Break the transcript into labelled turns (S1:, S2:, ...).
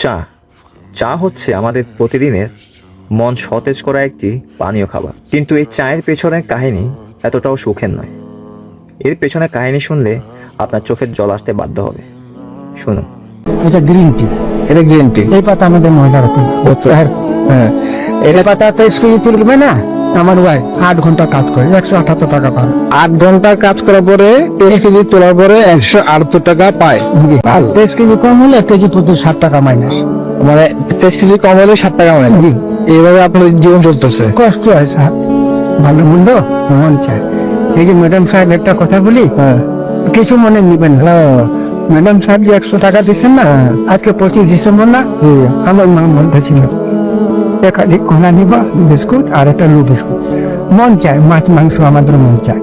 S1: চা চা হচ্ছে আমাদের প্রতিদিনের মন সতেজ করা একটি পানীয় খাবার, কিন্তু এই চায়ের পেছনের কাহিনী এতটাও সুখের নয়। এর পেছনে কাহিনী শুনলে আপনার চোখের জল আসতে বাধ্য হবে। শুনুন।
S2: এটা গ্রিন টি।
S3: এটা গ্রিন টি।
S2: এই পাতা আমাদের মহিলারা তুলবে।
S3: হ্যাঁ,
S2: এই পাতা তো স্কুলে তুলবে না। আমার ওয়াই 8 ঘন্টা কাজ করে 178 টাকা পায়।
S3: 8 ঘন্টা কাজ করার পরে 23 কেজি তোলার পরে 178 টাকা পায়।
S2: জি,
S3: ভালো।
S2: 23 কেজি কম হলে 1 কেজি প্রতি 60 টাকা মাইনাস।
S3: মানে 23 কেজি কম হলে 60 টাকা মানে।
S2: জি,
S3: এইভাবে আপনার জীবন চলতেছে।
S2: কষ্ট হয় স্যার, ভালো মন্দ মন চায়। এই যে ম্যাডাম সাহেব একটা কথা বলি,
S3: হ্যাঁ
S2: কিছু মনে নিবেন না। ম্যাডাম সাহেব যে 100 টাকা দিচ্ছেন না, আজকে 25 ডিসেম্বর না, আমার মা বলতেছিল একাধিক কলা নিবা, বিস্কুট আর একটা লু বিস্কুট। মন চায়, মাছ মাংস আমাদের মন চায়।